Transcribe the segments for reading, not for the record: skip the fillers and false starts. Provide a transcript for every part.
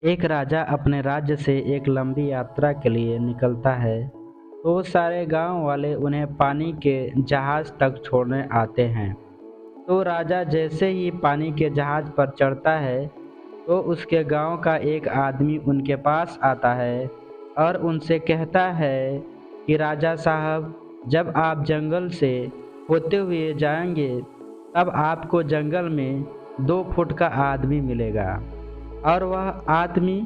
एक राजा अपने राज्य से एक लंबी यात्रा के लिए निकलता है तो सारे गांव वाले उन्हें पानी के जहाज तक छोड़ने आते हैं। तो राजा जैसे ही पानी के जहाज पर चढ़ता है तो उसके गांव का एक आदमी उनके पास आता है और उनसे कहता है कि राजा साहब, जब आप जंगल से होते हुए जाएंगे तब आपको जंगल में 2 फुट का आदमी मिलेगा और वह आदमी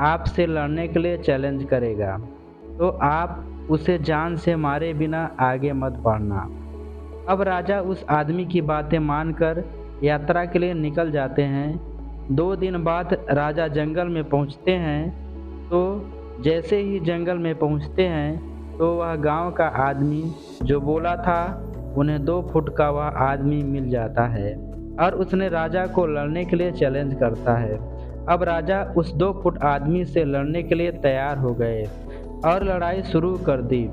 आपसे लड़ने के लिए चैलेंज करेगा। तो आप उसे जान से मारे बिना आगे मत बढ़ना। अब राजा उस आदमी की बातें मानकर यात्रा के लिए निकल जाते हैं। 2 दिन बाद राजा जंगल में पहुंचते हैं। तो जैसे ही जंगल में पहुंचते हैं तो वह गांव का आदमी जो बोला था, उन्हें 2 फुट का वह आदमी मिल जाता है और उसने राजा को लड़ने के लिए चैलेंज करता है। अब राजा उस 2 फुट आदमी से लड़ने के लिए तैयार हो गए और लड़ाई शुरू कर दी।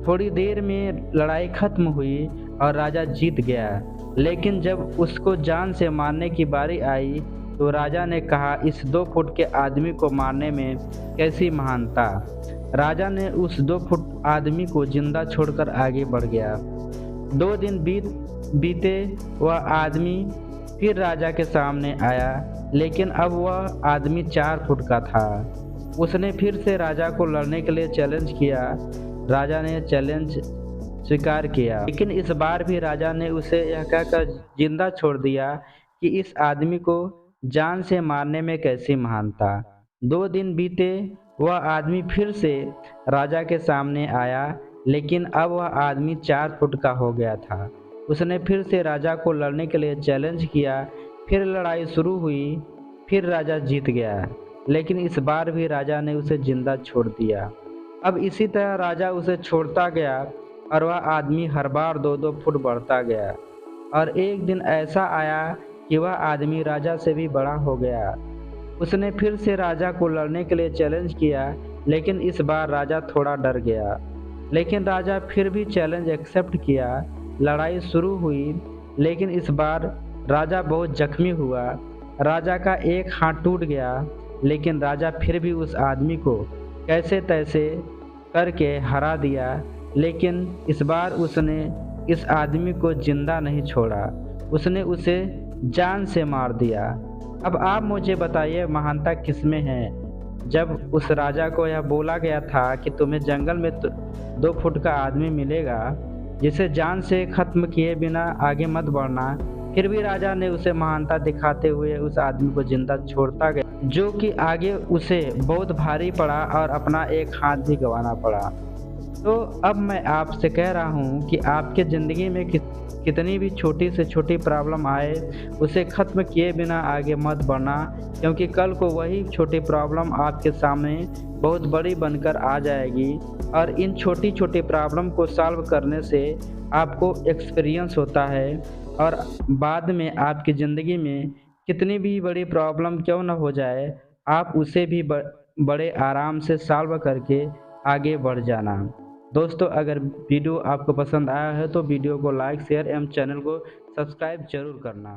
थोड़ी देर में लड़ाई खत्म हुई और राजा जीत गया। लेकिन जब उसको जान से मारने की बारी आई तो राजा ने कहा, इस 2 फुट के आदमी को मारने में कैसी महानता। राजा ने उस 2 फुट आदमी को जिंदा छोड़कर आगे बढ़ गया। 2 दिन बीते, वह आदमी फिर राजा के सामने आया, लेकिन अब वह आदमी 4 फुट का था। उसने फिर से राजा को लड़ने के लिए चैलेंज किया। राजा ने चैलेंज स्वीकार किया, लेकिन इस बार भी राजा ने उसे यह कहकर जिंदा छोड़ दिया कि इस आदमी को जान से मारने में कैसी महानता। 2 दिन बीते, वह आदमी फिर से राजा के सामने आया, लेकिन अब वह आदमी 4 फुट का हो गया था। उसने फिर से राजा को लड़ने के लिए चैलेंज किया। फिर लड़ाई शुरू हुई। फिर राजा जीत गया, लेकिन इस बार भी राजा ने उसे जिंदा छोड़ दिया। अब इसी तरह राजा उसे छोड़ता गया और वह आदमी हर बार 2-2 फुट बढ़ता गया। और एक दिन ऐसा आया कि वह आदमी राजा से भी बड़ा हो गया। उसने फिर से राजा को लड़ने के लिए चैलेंज किया, लेकिन इस बार राजा थोड़ा डर गया। लेकिन राजा फिर भी चैलेंज एक्सेप्ट किया। लड़ाई शुरू हुई, लेकिन इस बार राजा बहुत जख्मी हुआ। राजा का एक हाथ टूट गया, लेकिन राजा फिर भी उस आदमी को कैसे तैसे करके हरा दिया। लेकिन इस बार उसने इस आदमी को जिंदा नहीं छोड़ा, उसने उसे जान से मार दिया। अब आप मुझे बताइए, महानता किसमें है? जब उस राजा को यह बोला गया था कि तुम्हें जंगल में 2 फुट का आदमी मिलेगा जिसे जान से खत्म किए बिना आगे मत बढ़ना, फिर भी राजा ने उसे महानता दिखाते हुए उस आदमी को जिंदा छोड़ता गया, जो कि आगे उसे बहुत भारी पड़ा और अपना एक हाथ भी गंवाना पड़ा। तो अब मैं आपसे कह रहा हूँ कि आपके ज़िंदगी में कितनी भी छोटी से छोटी प्रॉब्लम आए, उसे ख़त्म किए बिना आगे मत बढ़ना, क्योंकि कल को वही छोटी प्रॉब्लम आपके सामने बहुत बड़ी बनकर आ जाएगी। और इन छोटी छोटी प्रॉब्लम को सॉल्व करने से आपको एक्सपीरियंस होता है और बाद में आपकी ज़िंदगी में कितनी भी बड़ी प्रॉब्लम क्यों न हो जाए, आप उसे भी बड़े आराम से सॉल्व करके आगे बढ़ जाना। दोस्तों, अगर वीडियो आपको पसंद आया है तो वीडियो को लाइक, शेयर एवं चैनल को सब्सक्राइब जरूर करना।